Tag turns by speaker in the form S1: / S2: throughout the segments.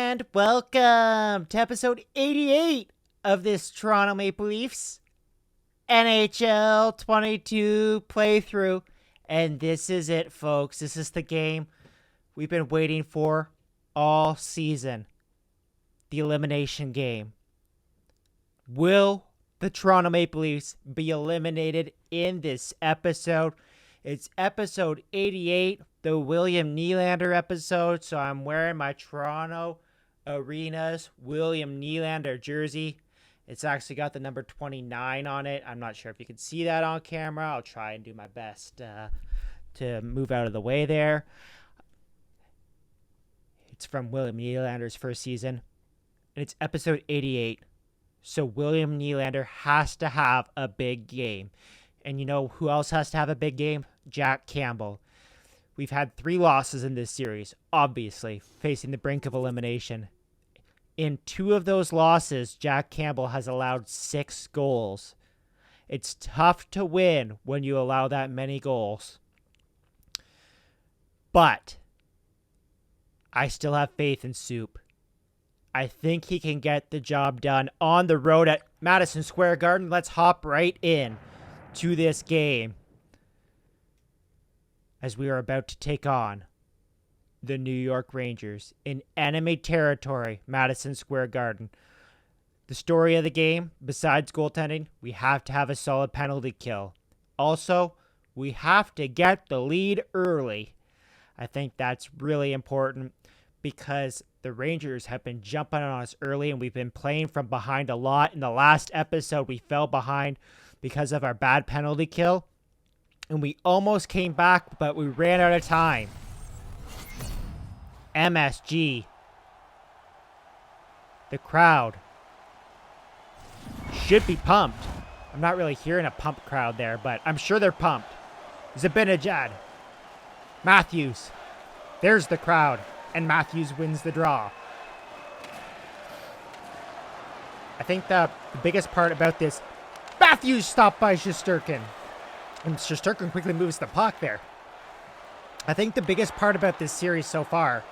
S1: And welcome to episode 88 of this Toronto Maple Leafs NHL 22 playthrough. And this is it, folks. This is the game we've been waiting for all season. The elimination game. Will the Toronto Maple Leafs be eliminated in this episode? It's episode 88, the William Nylander episode. So I'm wearing my Toronto Arenas William Nylander jersey. It's actually got the number 29 on it. I'm not sure if you can see that on camera. I'll try and do my best to move out of the way there. It's from William Nylander's first season. And it's episode 88. So William Nylander has to have a big game. And you know who else has to have a big game? Jack Campbell. We've had 3 losses in this series, obviously, facing the brink of elimination. In 2 of those losses, Jack Campbell has allowed 6 goals. It's tough to win when you allow that many goals. But I still have faith in Soup. I think he can get the job done on the road at Madison Square Garden. Let's hop right in to this game as we are about to take on the New York Rangers in enemy territory, Madison Square Garden. The story of the game, besides goaltending, we have to have a solid penalty kill. Also, we have to get the lead early. I think that's really important because the Rangers have been jumping on us early and we've been playing from behind a lot. In the last episode, we fell behind because of our bad penalty kill. And we almost came back, but we ran out of time. MSG. The crowd should be pumped. I'm not really hearing a pump crowd there, but I'm sure they're pumped. Zibanejad. Matthews. There's the crowd. And Matthews wins the draw. I think the biggest part about this, Matthews stopped by Shesterkin. And Shesterkin quickly moves the puck there. I think the biggest part about this series so far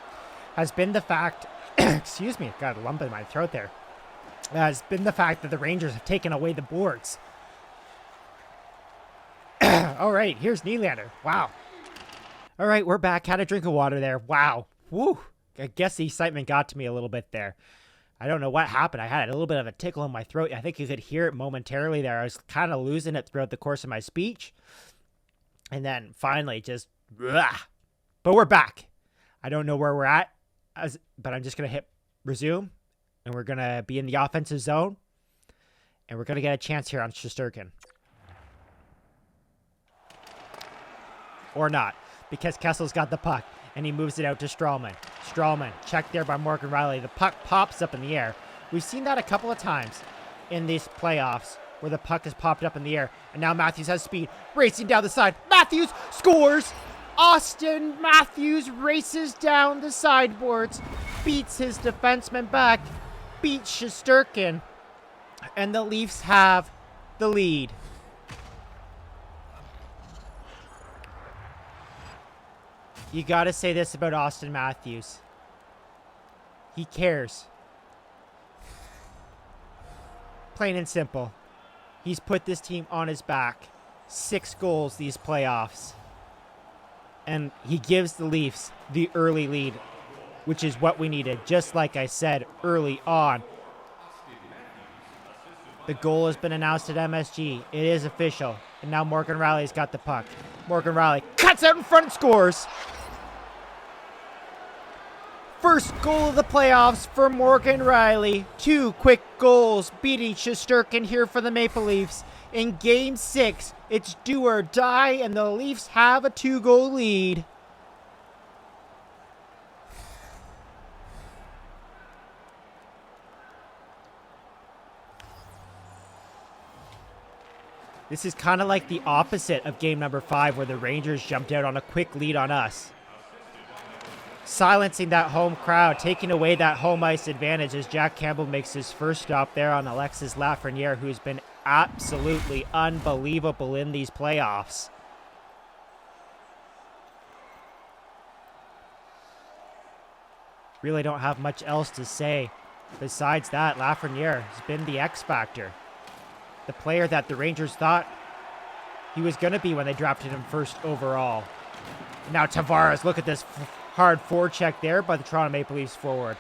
S1: has been the fact, excuse me, got a lump in my throat there, has been the fact that the Rangers have taken away the boards. All right, here's Nylander. Wow. All right, we're back. Had a drink of water there. Wow. Woo. I guess the excitement got to me a little bit there. I don't know what happened. I had a little bit of a tickle in my throat. I think you could hear it momentarily there. I was kind of losing it throughout the course of my speech. And then finally just, but we're back. I don't know where we're at, but I'm just going to hit resume. And we're going to be in the offensive zone. And we're going to get a chance here on Shesterkin. Or not, because Kessel's got the puck. And he moves it out to Stralman. Stralman, checked there by Morgan Rielly. The puck pops up in the air. We've seen that a couple of times in these playoffs where the puck has popped up in the air. And now Matthews has speed, racing down the side. Matthews scores! Auston Matthews races down the sideboards, beats his defenseman back, beats Shesterkin, and the Leafs have the lead. You got to say this about Auston Matthews. He cares. Plain and simple. He's put this team on his back. 6 goals these playoffs. And he gives the Leafs the early lead, which is what we needed. Just like I said early on. The goal has been announced at MSG. It is official. And now Morgan Rielly's got the puck. Morgan Rielly cuts out in front and scores. First goal of the playoffs for Morgan Rielly. 2 quick goals beating Shesterkin here for the Maple Leafs. In Game 6, it's do or die, and the Leafs have a 2-goal lead. This is kind of like the opposite of game number 5, where the Rangers jumped out on a quick lead on us. Silencing that home crowd, taking away that home ice advantage as Jack Campbell makes his first stop there on Alexis Lafreniere, who's been absolutely unbelievable in these playoffs. Really don't have much else to say. Besides that, Lafreniere has been the X factor. The player that the Rangers thought he was going to be when they drafted him first overall. Now Tavares, look at this hard forecheck there by the Toronto Maple Leafs forward.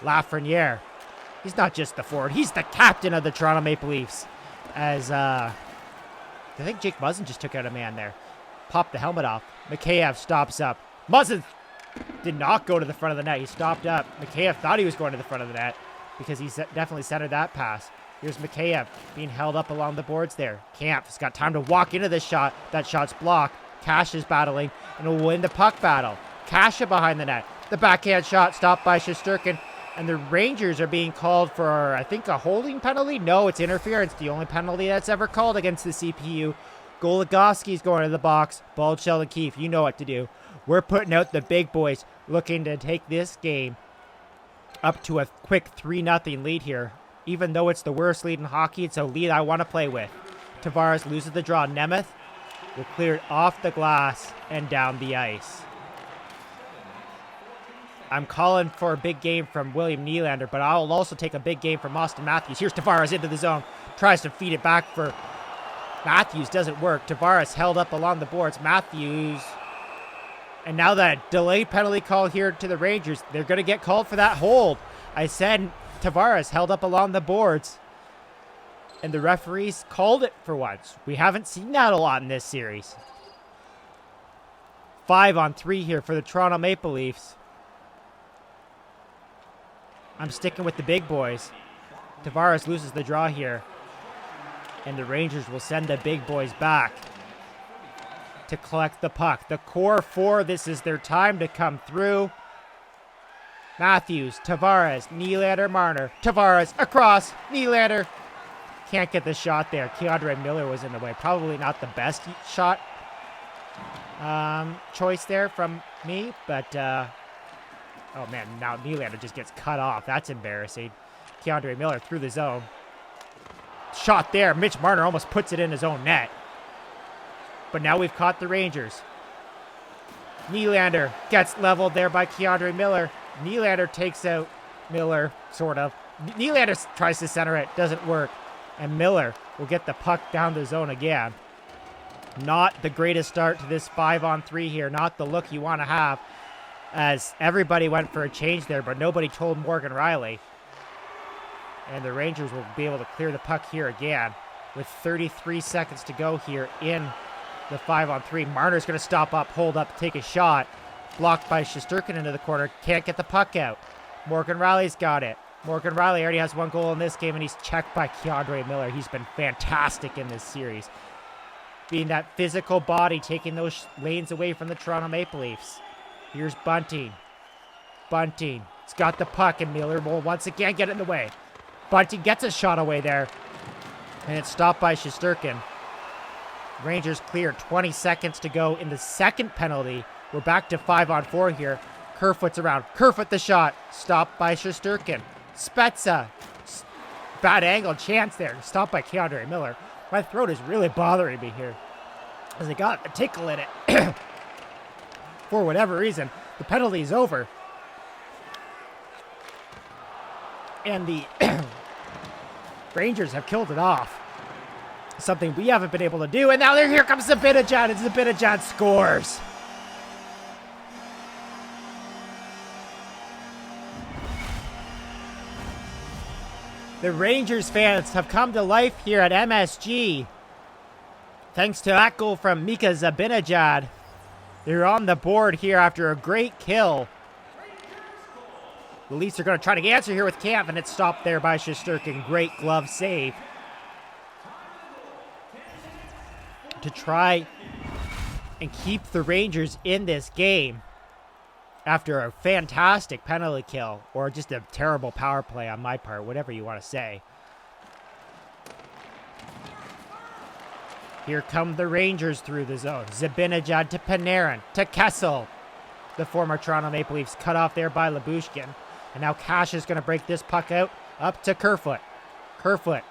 S1: Lafreniere. He's not just the forward. He's the captain of the Toronto Maple Leafs. As, I think Jake Muzzin just took out a man there. Popped the helmet off. Mikheyev stops up. Muzzin did not go to the front of the net. He stopped up. Mikheyev thought he was going to the front of the net because he definitely centered that pass. Here's Mikheyev being held up along the boards there. Kampf has got time to walk into this shot. That shot's blocked. Cash is battling and will win the puck battle. Kasha behind the net. The backhand shot stopped by Shesterkin. And the Rangers are being called for, I think, a holding penalty. No, it's interference. The only penalty that's ever called against the CPU. Goligoski's going to the box. Bald Sheldon Keefe, you know what to do. We're putting out the big boys, looking to take this game up to a quick 3-0 lead here. Even though it's the worst lead in hockey, it's a lead I want to play with. Tavares loses the draw. Nemeth will clear it off the glass and down the ice. I'm calling for a big game from William Nylander, but I'll also take a big game from Auston Matthews. Here's Tavares into the zone. Tries to feed it back for Matthews. Doesn't work. Tavares held up along the boards. Matthews. And now that delayed penalty call here to the Rangers. They're going to get called for that hold. I said Tavares held up along the boards. And the referees called it for once. We haven't seen that a lot in this series. 5-on-3 here for the Toronto Maple Leafs. I'm sticking with the big boys. Tavares loses the draw here. And the Rangers will send the big boys back to collect the puck. The core four, this is their time to come through. Matthews, Tavares, Nylander, Marner. Tavares across, Nylander. Can't get the shot there. Keandre Miller was in the way. Probably not the best shot choice there from me, but oh man, now Nylander just gets cut off. That's embarrassing. Keandre Miller through the zone. Shot there. Mitch Marner almost puts it in his own net. But now we've caught the Rangers. Nylander gets leveled there by Keandre Miller. Nylander takes out Miller, sort of. Nylander tries to center it. Doesn't work. And Miller will get the puck down the zone again. Not the greatest start to this 5-on-3 here. Not the look you want to have. As everybody went for a change there, but nobody told Morgan Riley. And the Rangers will be able to clear the puck here again with 33 seconds to go here in the 5-on-3. Marner's going to stop up, hold up, take a shot. Blocked by Shesterkin into the corner. Can't get the puck out. Morgan Riley's got it. Morgan Riley already has one goal in this game, and he's checked by Keandre Miller. He's been fantastic in this series. Being that physical body, taking those lanes away from the Toronto Maple Leafs. Here's Bunting. Bunting. He's got the puck, and Miller will once again get in the way. Bunting gets a shot away there. And it's stopped by Shesterkin. Rangers clear. 20 seconds to go in the second penalty. We're back to 5-on-4 here. Kerfoot's around. Kerfoot the shot. Stopped by Shesterkin. Spezza. Bad angle. Chance there. Stopped by Keandre Miller. My throat is really bothering me here. As I got a tickle in it. For whatever reason, the penalty is over. And the Rangers have killed it off. Something we haven't been able to do. And now here comes Zibanejad, and Zibanejad scores. The Rangers fans have come to life here at MSG. Thanks to that goal from Mika Zibanejad. They're on the board here after a great kill. The Leafs are going to try to answer here with Kampf, and it's stopped there by Shesterkin. Great glove save. To try and keep the Rangers in this game after a fantastic penalty kill, or just a terrible power play on my part, whatever you want to say. Here come the Rangers through the zone. Zibanejad to Panarin, to Kessel. The former Toronto Maple Leafs cut off there by Lyubushkin. And now Cash is going to break this puck out up to Kerfoot. Kerfoot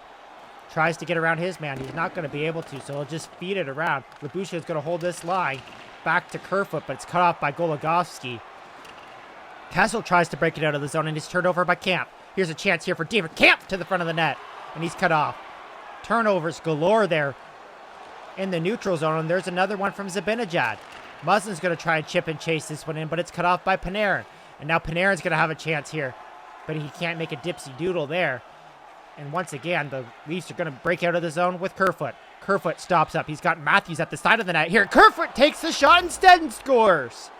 S1: tries to get around his man. He's not going to be able to, so he'll just feed it around. Lyubushkin is going to hold this line back to Kerfoot, but it's cut off by Goligoski. Kessel tries to break it out of the zone, and he's turned over by Camp. Here's a chance here for David Camp to the front of the net, and he's cut off. Turnovers galore there in the neutral zone, and there's another one from Zibanejad. Muslin's going to try and chip and chase this one in, but it's cut off by Panarin. And now Panarin's going to have a chance here, but he can't make a dipsy doodle there. And once again, the Leafs are going to break out of the zone with Kerfoot. Kerfoot stops up. He's got Matthews at the side of the net here. Kerfoot takes the shot instead and scores.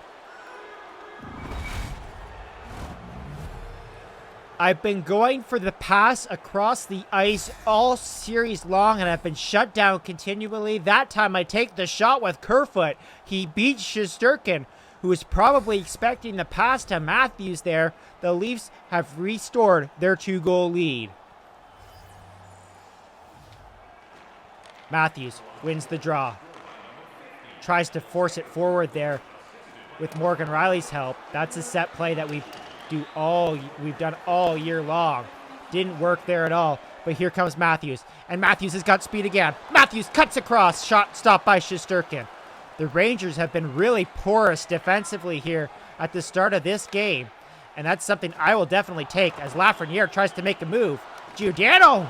S1: I've been going for the pass across the ice all series long, and I've been shut down continually. That time I take the shot with Kerfoot. He beats Shesterkin, who was probably expecting the pass to Matthews there. The Leafs have restored their 2-goal lead. Matthews wins the draw. Tries to force it forward there with Morgan Riley's help. That's a set play that we've done all year long. Didn't work there at all. But here comes Matthews. And Matthews has got speed again. Matthews cuts across. Shot stopped by Shesterkin. The Rangers have been really porous defensively here at the start of this game. And that's something I will definitely take as Lafreniere tries to make a move. Giordano!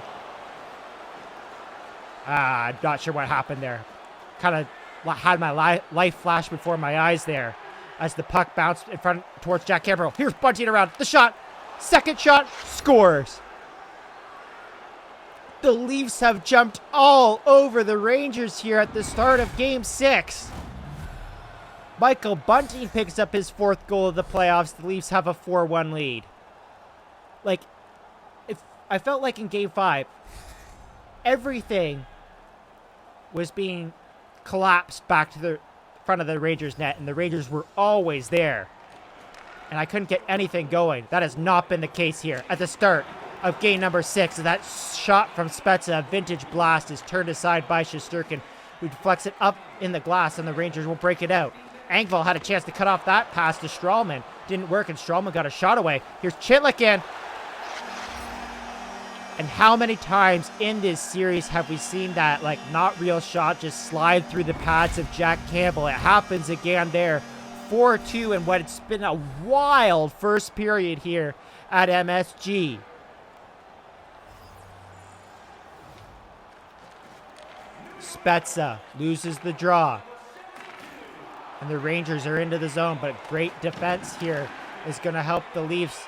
S1: I'm not sure what happened there. Kind of had my life flash before my eyes there as the puck bounced in front towards Jack Campbell. Here's bunting around. The shot. Second shot. Scores. The Leafs have jumped all over the Rangers here at the start of Game 6. Michael Bunting picks up his 4th goal of the playoffs. The Leafs have a 4-1 lead. I felt like in Game 5, everything was being collapsed back to the front of the Rangers net, and the Rangers were always there. And I couldn't get anything going. That has not been the case here at the start of game number 6. That shot from Spezza, a vintage blast, is turned aside by Shesterkin, who deflects it up in the glass, and the Rangers will break it out. Engvall had a chance to cut off that pass to Stralman. Didn't work, and Stralman got a shot away. Here's Chitlikin. And how many times in this series have we seen that, not real shot just slide through the pads of Jack Campbell? It happens again there. 4-2 in what's been a wild first period here at MSG. Spezza loses the draw. And the Rangers are into the zone, but great defense here is going to help the Leafs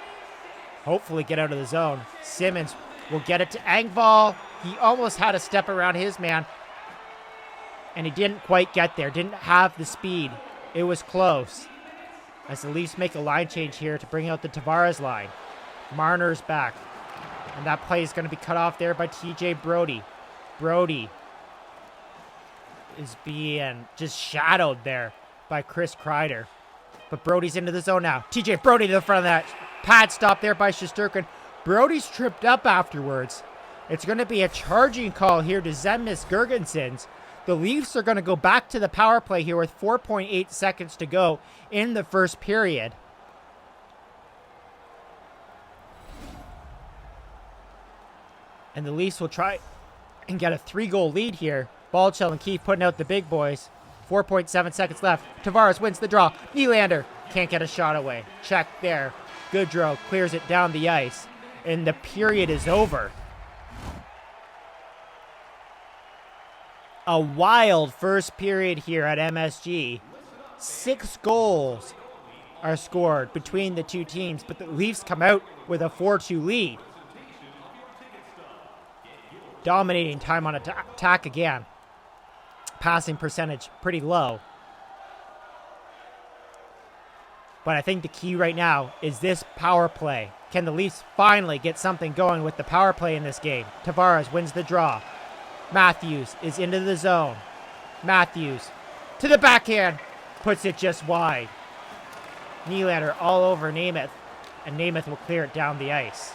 S1: hopefully get out of the zone. Simmons will get it to Engvall. He almost had a step around his man, and he didn't quite get there. Didn't have the speed. It was close. As the Leafs make a line change here to bring out the Tavares line. Marner's back. And that play is going to be cut off there by TJ Brody. Brody is being just shadowed there by Chris Kreider. But Brody's into the zone now. TJ Brody to the front of that. Pad stop there by Shesterkin. Brody's tripped up afterwards. It's going to be a charging call here to Zemgus Girgensons. The Leafs are going to go back to the power play here with 4.8 seconds to go in the first period. And the Leafs will try and get a 3-goal lead here. Baldshell and Keith putting out the big boys. 4.7 seconds left. Tavares wins the draw. Nylander can't get a shot away. Check there. Goodrow clears it down the ice. And the period is over. A wild first period here at MSG. 6 goals are scored between the two teams, but the Leafs come out with a 4-2 lead. Dominating time on attack again. Passing percentage pretty low. But I think the key right now is this power play. Can the Leafs finally get something going with the power play in this game? Tavares wins the draw. Matthews is into the zone. Matthews to the backhand. Puts it just wide. Nylander all over Nemeth. And Nemeth will clear it down the ice.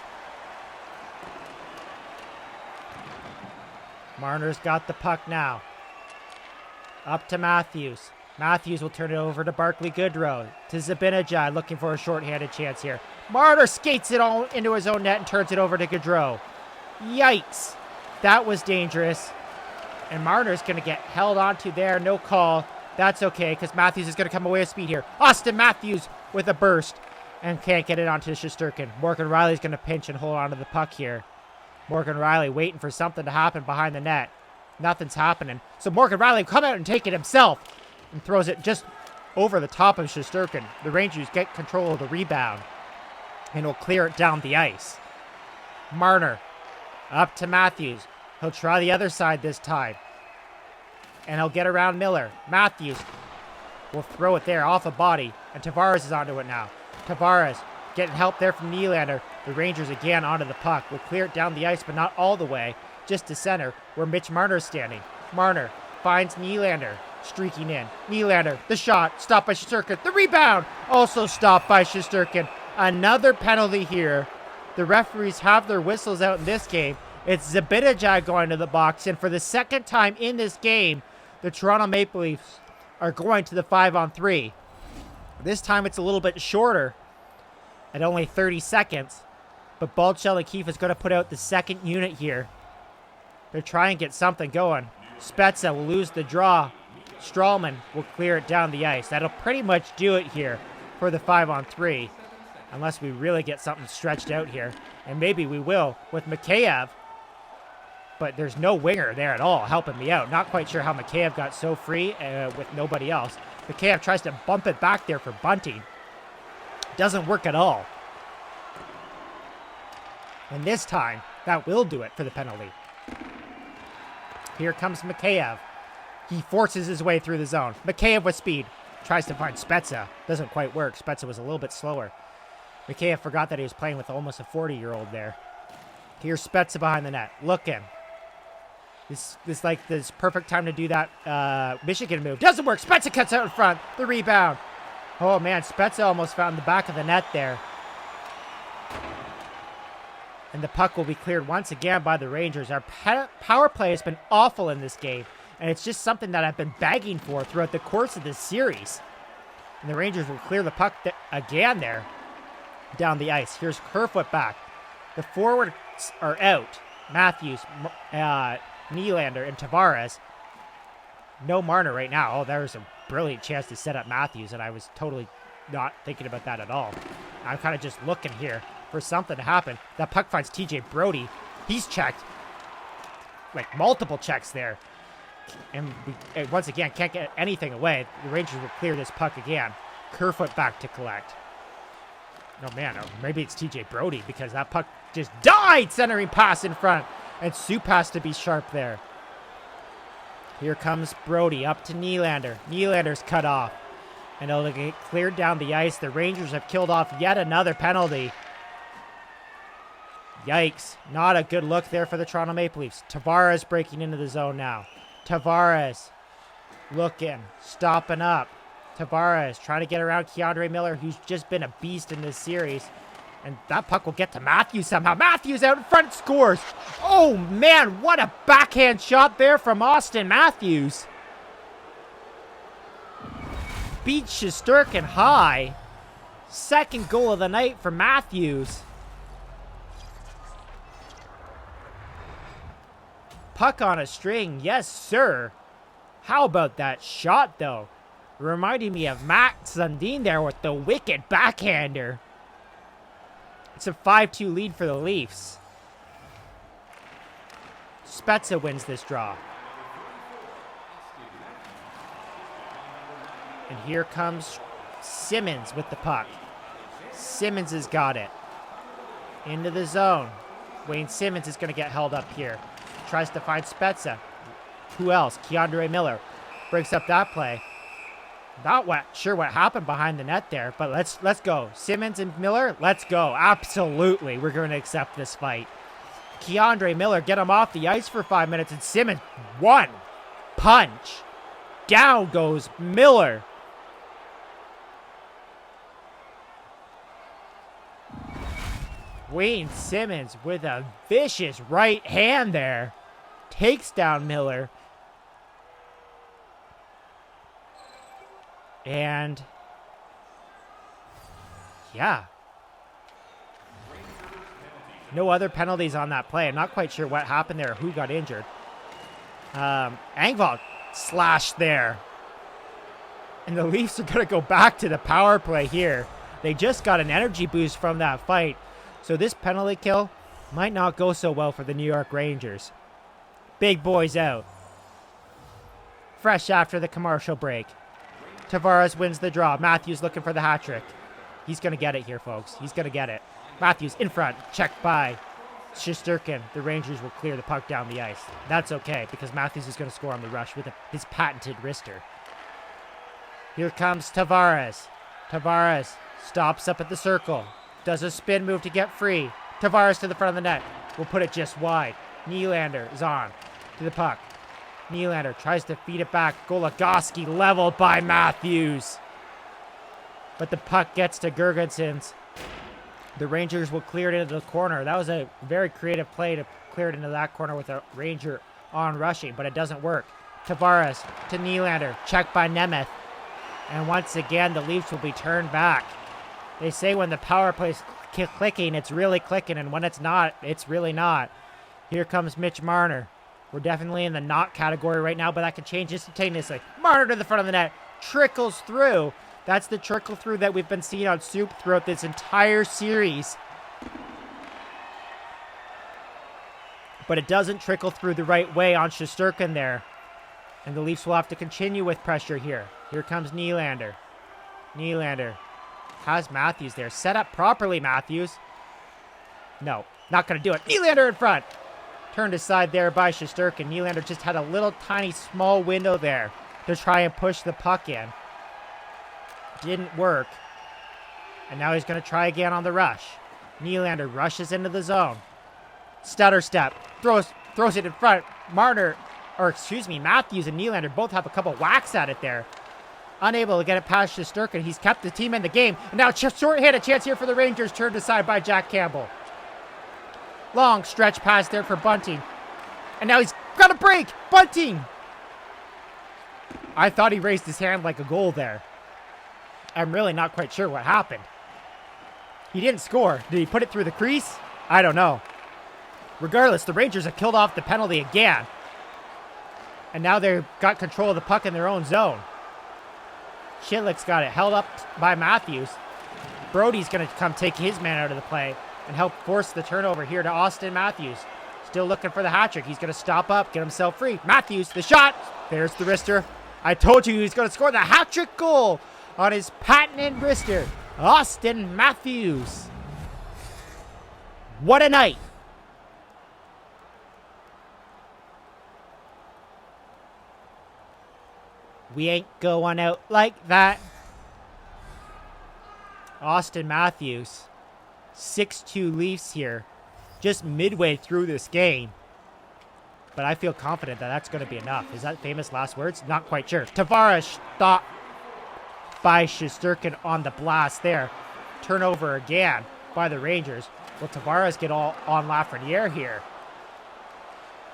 S1: Marner's got the puck now. Up to Matthews. Matthews will turn it over to Barclay Goodrow. To Zibanejad, looking for a shorthanded chance here. Marner skates it all into his own net and turns it over to Goodrow. Yikes. That was dangerous. And Marner's going to get held onto there. No call. That's okay, because Matthews is going to come away with speed here. Auston Matthews with a burst. and can't get it onto Shesterkin. Morgan Riley's going to pinch and hold on to the puck here. Morgan Riley waiting for something to happen behind the net. Nothing's happening. So Morgan Riley come out and take it himself and throws it just over the top of Shesterkin. The Rangers get control of the rebound and will clear it down the ice. Marner up to Matthews. He'll try the other side this time. And he'll get around Miller. Matthews will throw it there off a body. And Tavares is onto it now. Tavares getting help there from Nylander. The Rangers again onto the puck. Will clear it down the ice, but not all the way. Just to center, where Mitch Marner is standing. Marner finds Nylander, streaking in. Nylander, the shot, stopped by Shesterkin. The rebound, also stopped by Shesterkin. Another penalty here. The referees have their whistles out in this game. It's Zabinajad going to the box, and for the second time in this game, the Toronto Maple Leafs are going to the 5-on-3. This time it's a little bit shorter, at only 30 seconds. But Baldshell and Keefe is going to put out the second unit here. They're trying to get something going. Spezza will lose the draw. Strawman will clear it down the ice. That'll pretty much do it here for the 5-on-3. Unless we really get something stretched out here. And maybe we will with Mikheyev. But there's no winger there at all helping me out. Not quite sure how Mikheyev got so free with nobody else. Mikheyev tries to bump it back there for Bunting. Doesn't work at all. And this time, that will do it for the penalty. Here comes Mikheyev. He forces his way through the zone. Mikheyev with speed. Tries to find Spezza. Doesn't quite work. Spezza was a little bit slower. Mikheyev forgot that he was playing with almost a 40-year-old there. Here's Spezza behind the net. Looking. This perfect time to do that Michigan move. Doesn't work. Spezza cuts out in front. The rebound. Oh, man. Spezza almost found the back of the net there. And the puck will be cleared once again by the Rangers. Our power play has been awful in this game. And it's just something that I've been begging for throughout the course of this series. And the Rangers will clear the puck again there. Down the ice. Here's Kerfoot back. The forwards are out. Matthews, Nylander, and Tavares. No Marner right now. Oh, there was a brilliant chance to set up Matthews, and I was totally not thinking about that at all. I'm kind of just looking here for something to happen. That puck finds TJ Brody. He's checked. Like multiple checks there. And we, once again, can't get anything away. The Rangers will clear this puck again. Kerfoot back to collect. Oh, man. Or maybe it's TJ Brody because that puck just died centering pass in front. And Soup has to be sharp there. Here comes Brody up to Nylander. Nylander's cut off. And it'll get cleared down the ice. The Rangers have killed off yet another penalty. Yikes. Not a good look there for the Toronto Maple Leafs. Tavares breaking into the zone now. Tavares looking, stopping up. Tavares trying to get around Keandre Miller, who's just been a beast in this series. And that puck will get to Matthews somehow. Matthews out in front, scores. Oh, man, what a backhand shot there from Auston Matthews. Beat Shesterkin high. Second goal of the night for Matthews. Puck on a string, yes, sir. How about that shot, though? Reminding me of Matt Sundin there with the wicked backhander. It's a 5-2 lead for the Leafs. Spezza wins this draw. And here comes Simmons with the puck. Simmons has got it. Into the zone. Wayne Simmons is going to get held up here. Tries to find Spezza. Who else? Keandre Miller. Breaks up that play. Not sure what happened behind the net there, but let's go. Simmons and Miller, let's go. Absolutely, we're going to accept this fight. Keandre Miller, get him off the ice for 5 minutes, and Simmons, one punch. Down goes Miller. Wayne Simmons with a vicious right hand there. Takes down Miller. And yeah. No other penalties on that play. I'm not quite sure what happened there or who got injured. Engvall slashed there. And the Leafs are going to go back to the power play here. They just got an energy boost from that fight. So this penalty kill might not go so well for the New York Rangers. Big boys out. Fresh after the commercial break. Tavares wins the draw. Matthews looking for the hat trick. He's going to get it here, folks. He's going to get it. Matthews in front. Checked by Shesterkin. The Rangers will clear the puck down the ice. That's okay, because Matthews is going to score on the rush with his patented wrister. Here comes Tavares. Tavares stops up at the circle. Does a spin move to get free. Tavares to the front of the net. Will put it just wide. Nylander is on to the puck. Nylander tries to feed it back. Goligoski leveled by Matthews. But the puck gets to Girgensons. The Rangers will clear it into the corner. That was a very creative play to clear it into that corner with a Ranger on rushing, but it doesn't work. Tavares to Nylander. Checked by Nemeth. And once again, the Leafs will be turned back. They say when the power play's clicking, it's really clicking, and when it's not, it's really not. Here comes Mitch Marner. We're definitely in the not category right now, but that could change instantaneously. Marner to the front of the net. Trickles through. That's the trickle through that we've been seeing on Soup throughout this entire series. But it doesn't trickle through the right way on Shesterkin there. And the Leafs will have to continue with pressure here. Here comes Nylander. Nylander has Matthews there. Set up properly, Matthews. No, not going to do it. Nylander in front. Turned aside there by Shesterkin. Nylander just had a little tiny small window there to try and push the puck in. Didn't work. And now he's going to try again on the rush. Nylander rushes into the zone. Stutter step. Throws it in front. Matthews and Nylander both have a couple whacks at it there. Unable to get it past Shesterkin. He's kept the team in the game. And now short hit. A chance here for the Rangers. Turned aside by Jack Campbell. Long stretch pass there for Bunting. And now he's got a break. Bunting. I thought he raised his hand like a goal there. I'm really not quite sure what happened. He didn't score. Did he put it through the crease? I don't know. Regardless, the Rangers have killed off the penalty again. And now they've got control of the puck in their own zone. Shitlick's got it held up by Matthews. Brody's going to come take his man out of the play and help force the turnover here to Auston Matthews. Still looking for the hat trick. He's going to stop up, get himself free. Matthews, the shot. There's the wrister. I told you he's going to score the hat trick goal on his patented wrister. Auston Matthews. What a night. We ain't going out like that. Auston Matthews. 6-2 Leafs here. Just midway through this game. But I feel confident that that's going to be enough. Is that famous last words? Not quite sure. Tavares stopped by Shesterkin on the blast there. Turnover again by the Rangers. Will Tavares get all on Lafreniere here?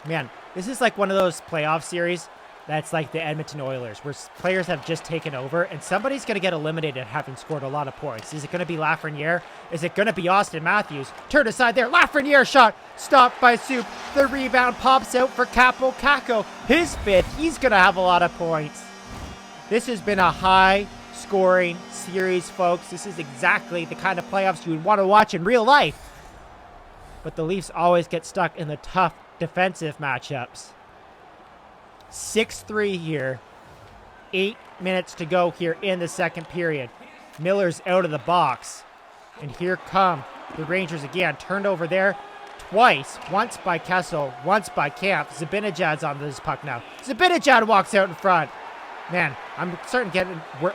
S1: Man, this is like one of those playoff series that's like the Edmonton Oilers, where players have just taken over, and somebody's going to get eliminated having scored a lot of points. Is it going to be Lafreniere? Is it going to be Auston Matthews? Turned aside there. Lafreniere shot. Stopped by Soup. The rebound pops out for Capo Caco. His fifth. He's going to have a lot of points. This has been a high-scoring series, folks. This is exactly the kind of playoffs you would want to watch in real life. But the Leafs always get stuck in the tough defensive matchups. 6-3 here. 8 minutes to go here in the second period. Miller's out of the box. And here come the Rangers again. Turned over there twice. Once by Kessel, once by Camp. Zibanejad's on this puck now. Zibanejad walks out in front. Man, I'm starting to get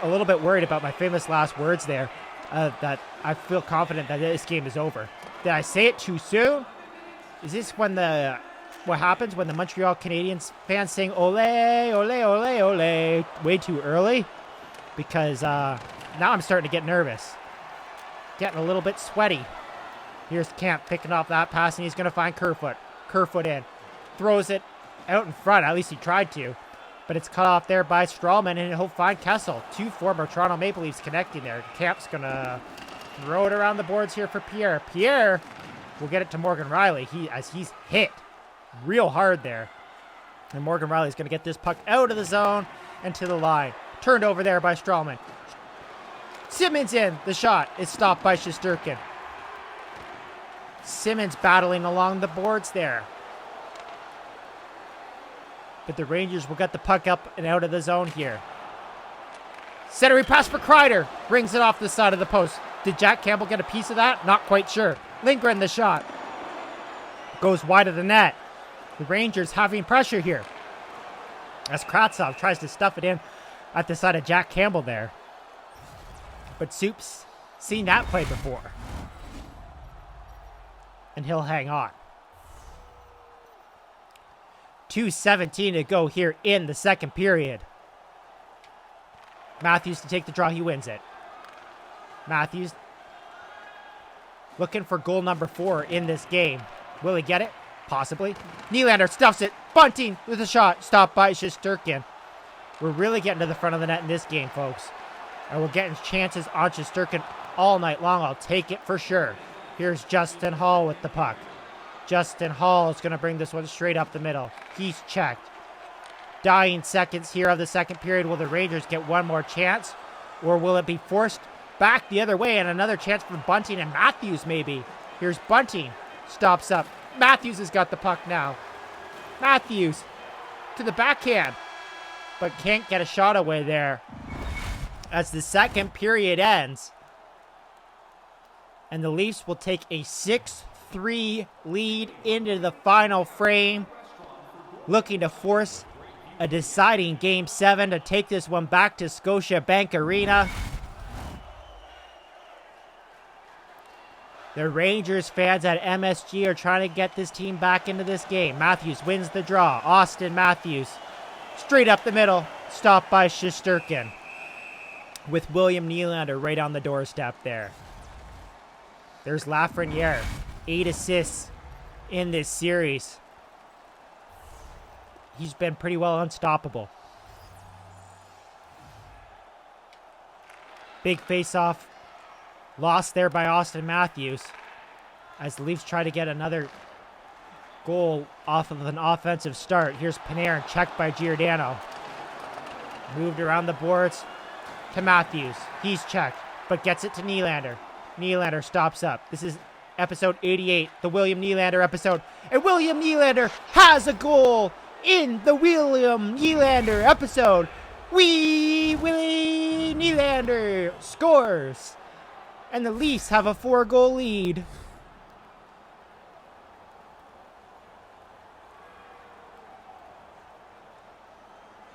S1: a little bit worried about my famous last words there. That I feel confident that this game is over. Did I say it too soon? Is this what happens when the Montreal Canadiens fans sing ole, ole, ole, ole way too early? Because now I'm starting to get nervous. Getting a little bit sweaty. Here's Camp picking off that pass, and he's going to find Kerfoot. Kerfoot in. Throws it out in front. At least he tried to. But it's cut off there by Strawman, and he'll find Kessel. Two former Toronto Maple Leafs connecting there. Camp's going to throw it around the boards here for Pierre. Pierre will get it to Morgan Riley as he's hit real hard there. And Morgan Riley's going to get this puck out of the zone and to the line. Turned over there by Strawman. Simmons in. The shot is stopped by Shesterkin. Simmons battling along the boards there. But the Rangers will get the puck up and out of the zone here. Centering pass for Kreider. Brings it off the side of the post. Did Jack Campbell get a piece of that? Not quite sure. Lindgren the shot. Goes wide of the net. The Rangers having pressure here. As Kravtsov tries to stuff it in at the side of Jack Campbell there. But Soup's seen that play before. And he'll hang on. 2:17 to go here in the second period. Matthews to take the draw. He wins it. Matthews looking for goal number 4 in this game. Will he get it? Possibly. Nylander stuffs it. Bunting with a shot. Stopped by Shesterkin. We're really getting to the front of the net in this game, folks. And we're getting chances on Shesterkin all night long. I'll take it for sure. Here's Justin Hall with the puck. Justin Hall is going to bring this one straight up the middle. He's checked. Dying seconds here of the second period. Will the Rangers get one more chance? Or will it be forced back the other way and another chance for Bunting and Matthews maybe? Here's Bunting. Stops up. Matthews has got the puck now. Matthews to the backhand. But can't get a shot away there. As the second period ends. And the Leafs will take a 6-3 lead into the final frame. Looking to force a deciding Game 7 to take this one back to Scotiabank Arena. The Rangers fans at MSG are trying to get this team back into this game. Matthews wins the draw. Auston Matthews. Straight up the middle. Stopped by Shesterkin. With William Nylander right on the doorstep there. There's Lafreniere. 8 assists in this series. He's been pretty well unstoppable. Big face-off. Lost there by Auston Matthews. As the Leafs try to get another goal off of an offensive start. Here's Panarin, checked by Giordano. Moved around the boards to Matthews. He's checked, but gets it to Nylander. Nylander stops up. This is episode 88, the William Nylander episode. And William Nylander has a goal in the William Nylander episode. Willie Nylander scores. And the Leafs have a 4-goal lead.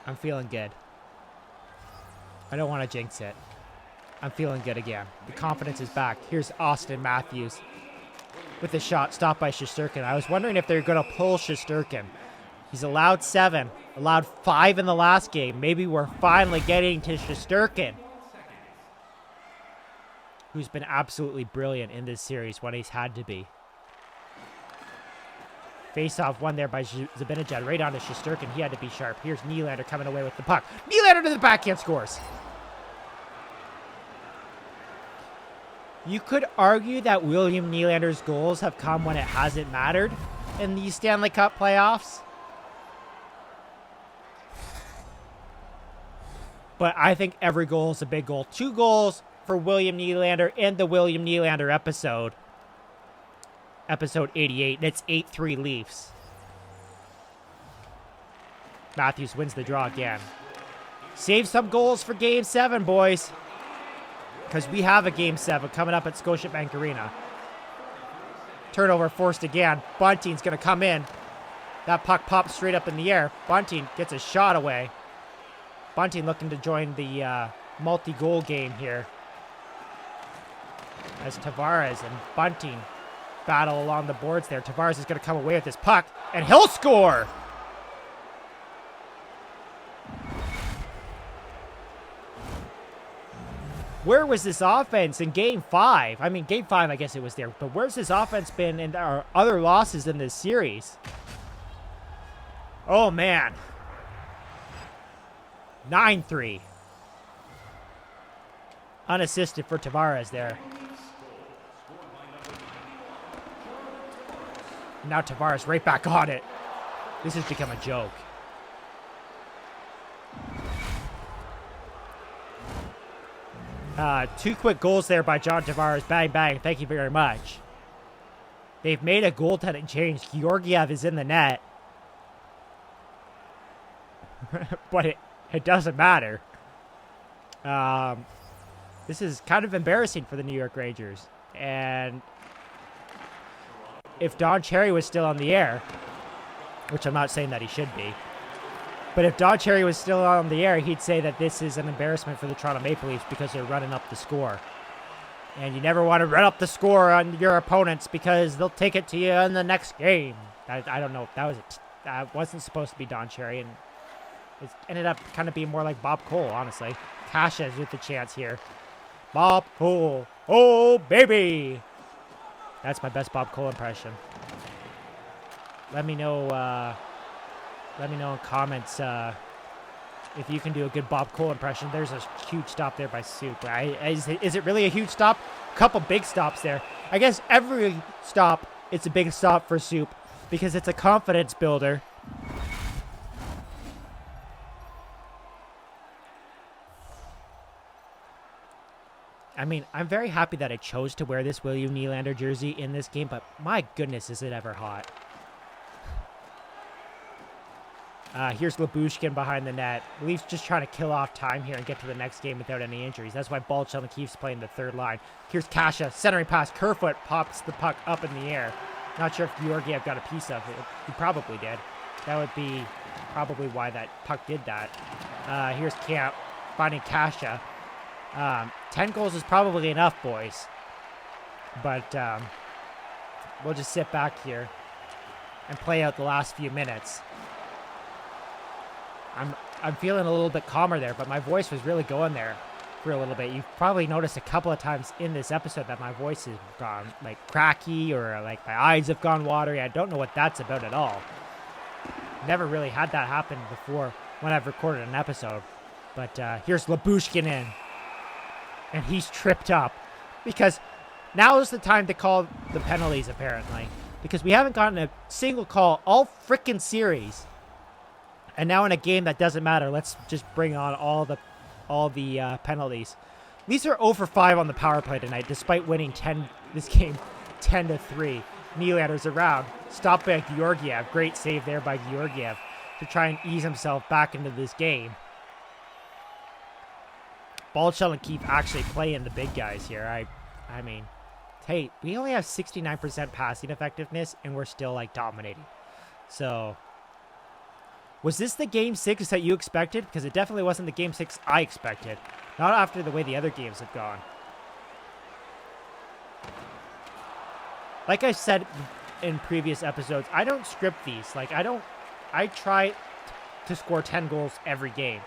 S1: I'm feeling good. I don't want to jinx it. I'm feeling good again. The confidence is back. Here's Auston Matthews with a shot stopped by Shesterkin. I was wondering if they're going to pull Shesterkin. He's allowed 7, allowed 5 in the last game. Maybe we're finally getting to Shesterkin, who's been absolutely brilliant in this series when he's had to be. Face-off won there by Zibanejad right onto Shesterkin. He had to be sharp. Here's Nylander coming away with the puck. Nylander to the backhand scores. You could argue that William Nylander's goals have come when it hasn't mattered in the Stanley Cup playoffs. But I think every goal is a big goal. 2 goals for William Nylander in the William Nylander episode. Episode 88. And it's 8-3 Leafs. Matthews wins the draw again. Save some goals for Game 7, boys. Because we have a Game 7 coming up at Scotiabank Arena. Turnover forced again. Bunting's going to come in. That puck pops straight up in the air. Bunting gets a shot away. Bunting looking to join the multi-goal game here. As Tavares and Bunting battle along the boards there. Tavares is going to come away with this puck, and he'll score! Where was this offense in Game 5? I mean, Game 5, I guess it was there. But where's this offense been in our other losses in this series? Oh, man. 9-3. Unassisted for Tavares there. Now Tavares right back on it. This has become a joke. 2 quick goals there by John Tavares. Bang, bang. Thank you very much. They've made a goaltending change. Georgiev is in the net. But it doesn't matter. This is kind of embarrassing for the New York Rangers. And if Don Cherry was still on the air, which I'm not saying that he should be, but if Don Cherry was still on the air, he'd say that this is an embarrassment for the Toronto Maple Leafs because they're running up the score. And you never want to run up the score on your opponents because they'll take it to you in the next game. I don't know. That wasn't supposed to be Don Cherry, and it ended up kind of being more like Bob Cole, honestly. Kasha's with the chance here. Bob Cole. Oh, baby. That's my best Bob Cole impression. Let me know in comments if you can do a good Bob Cole impression. There's a huge stop there by Soup. Is it really a huge stop? A couple big stops there. I guess every stop, it's a big stop for Soup because it's a confidence builder. I mean, I'm very happy that I chose to wear this William Nylander jersey in this game, but my goodness, is it ever hot. Here's Lyubushkin behind the net. Leafs just trying to kill off time here and get to the next game without any injuries. That's why Balchel keeps playing the third line. Here's Kasha, centering pass. Kerfoot pops the puck up in the air. Not sure if Georgiev got a piece of it. He probably did. That would be probably why that puck did that. Here's Camp finding Kasha. 10 goals is probably enough, boys. But we'll just sit back here and play out the last few minutes. I'm feeling a little bit calmer there, but my voice was really going there for a little bit. You've probably noticed a couple of times in this episode that my voice has gone like cracky or like my eyes have gone watery. I don't know what that's about at all. Never really had that happen before when I've recorded an episode. But here's Lyubushkin in. And he's tripped up because now is the time to call the penalties, apparently. Because we haven't gotten a single call all frickin' series. And now in a game that doesn't matter, let's just bring on all the penalties. Leafs are 0 for 5 on the power play tonight, despite winning this game 10-3. Nylander's around. Stopped by Georgiev. Great save there by Georgiev to try and ease himself back into this game. Balchel and Keefe actually playing the big guys here. I mean, hey, we only have 69% passing effectiveness, and we're still, like, dominating. So, was this the Game 6 that you expected? Because it definitely wasn't the Game 6 I expected. Not after the way the other games have gone. Like I said in previous episodes, I don't script these. Like, I try to score 10 goals every game.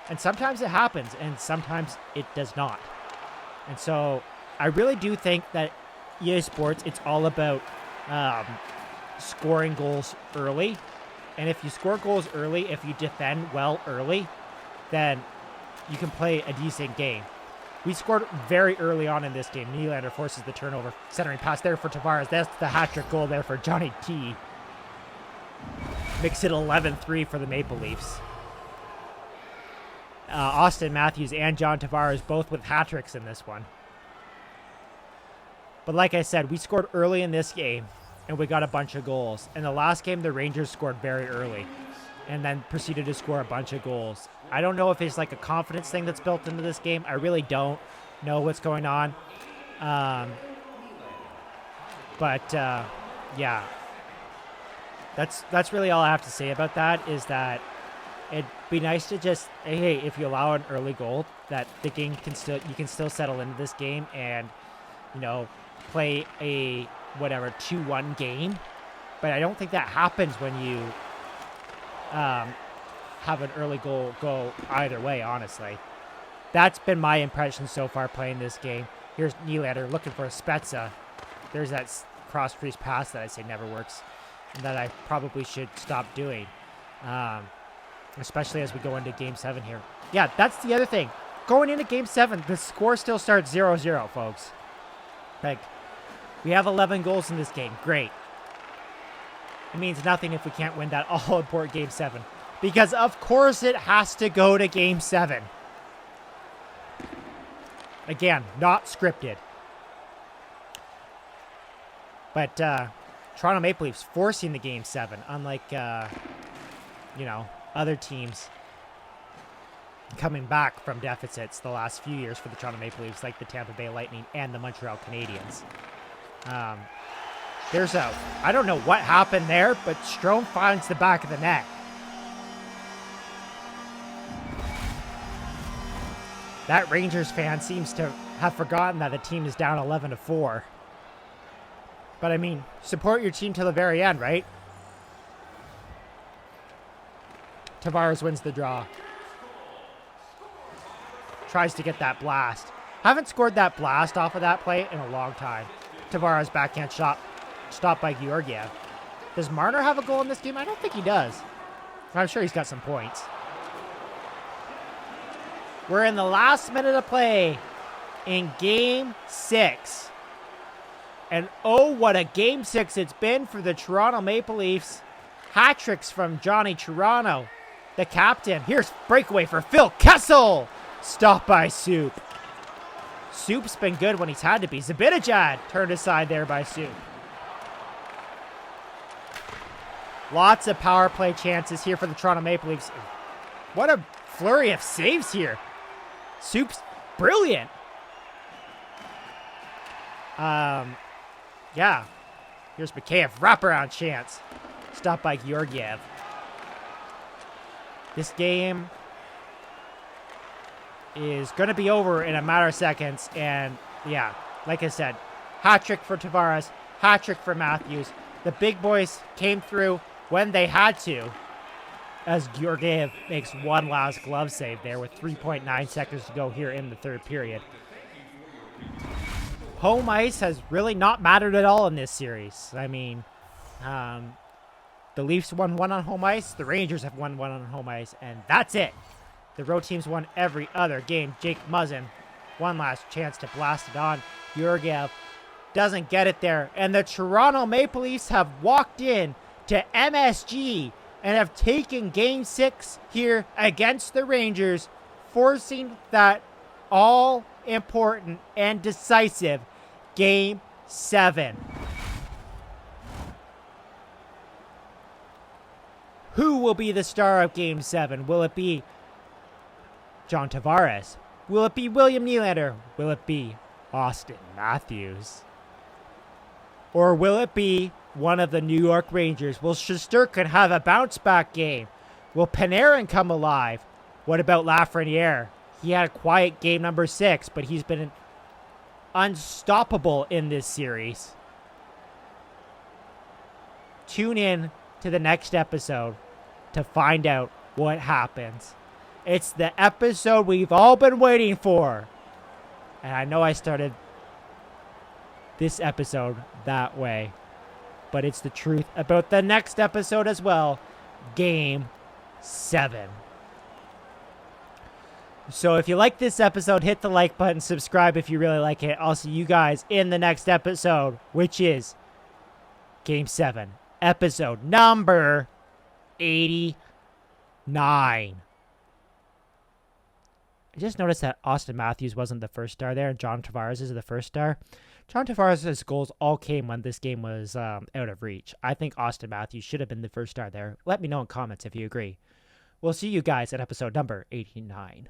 S1: And sometimes it happens, and sometimes it does not. And so I really do think that EA Sports, it's all about scoring goals early. And if you score goals early, if you defend well early, then you can play a decent game. We scored very early on in this game. Nylander forces the turnover. Centering pass there for Tavares. That's the hat-trick goal there for Johnny T. Makes it 11-3 for the Maple Leafs. Auston Matthews and John Tavares both with hat-tricks in this one. But like I said, we scored early in this game, and we got a bunch of goals. In the last game, the Rangers scored very early and then proceeded to score a bunch of goals. I don't know if it's like a confidence thing that's built into this game. I really don't know what's going on. Yeah. That's really all I have to say about that, is that it'd be nice to just, hey, if you allow an early goal, that the game you can still settle into this game and, you know, play a 2-1 game. But I don't think that happens when you have an early goal go either way, honestly. That's been my impression so far playing this game. Here's Nylander looking for a Spezza. There's that cross-crease pass that I say never works and that I probably should stop doing. Especially as we go into Game 7 here. Yeah, that's the other thing. Going into Game 7, the score still starts 0-0, folks. Like, we have 11 goals in this game. Great. It means nothing if we can't win that all-important Game 7. Because, of course, it has to go to Game 7. Again, not scripted. But Toronto Maple Leafs forcing the Game 7, unlike, other teams coming back from deficits the last few years for the Toronto Maple Leafs, like the Tampa Bay Lightning and the Montreal Canadiens. I don't know what happened there, but Strome finds the back of the net. That Rangers fan seems to have forgotten that the team is down 11-4. But I mean, support your team till the very end, right? Tavares wins the draw. Tries to get that blast. Haven't scored that blast off of that play in a long time. Tavares backhand shot, stopped by Georgiev. Does Marner have a goal in this game? I don't think he does. I'm sure he's got some points. We're in the last minute of play in Game 6. And oh, what a Game 6 it's been for the Toronto Maple Leafs. Hat-tricks from Johnny Toronto, the captain. Here's breakaway for Phil Kessel. Stopped by Soup. Soup's been good when he's had to be. Zibanejad turned aside there by Soup. Lots of power play chances here for the Toronto Maple Leafs. What a flurry of saves here. Soup's brilliant. Yeah. Here's Mikheyev. Wraparound chance. Stopped by Georgiev. This game is going to be over in a matter of seconds. And, yeah, like I said, hat-trick for Tavares, hat-trick for Matthews. The big boys came through when they had to, as Georgiev makes one last glove save there with 3.9 seconds to go here in the third period. Home ice has really not mattered at all in this series. I mean, the Leafs won one on home ice. The Rangers have won one on home ice, and that's it. The road teams won every other game. Jake Muzzin, one last chance to blast it on. Georgiev doesn't get it there. And the Toronto Maple Leafs have walked in to MSG and have taken Game 6 here against the Rangers, forcing that all-important and decisive Game 7. Who will be the star of Game 7? Will it be John Tavares? Will it be William Nylander? Will it be Auston Matthews? Or will it be one of the New York Rangers? Will Shesterkin have a bounce-back game? Will Panarin come alive? What about Lafreniere? He had a quiet game number 6, but he's been unstoppable in this series. Tune in to the next episode to find out what happens. It's the episode we've all been waiting for. And I know I started this episode that way, but it's the truth about the next episode as well. Game 7. So if you like this episode, hit the like button, subscribe if you really like it. I'll see you guys in the next episode, which is Game 7, episode number 89. I just noticed that Auston Matthews wasn't the first star there, and John Tavares is the first star. John Tavares' goals all came when this game was out of reach. I think Auston Matthews should have been the first star there. Let me know in comments if you agree. We'll see you guys at episode number 89.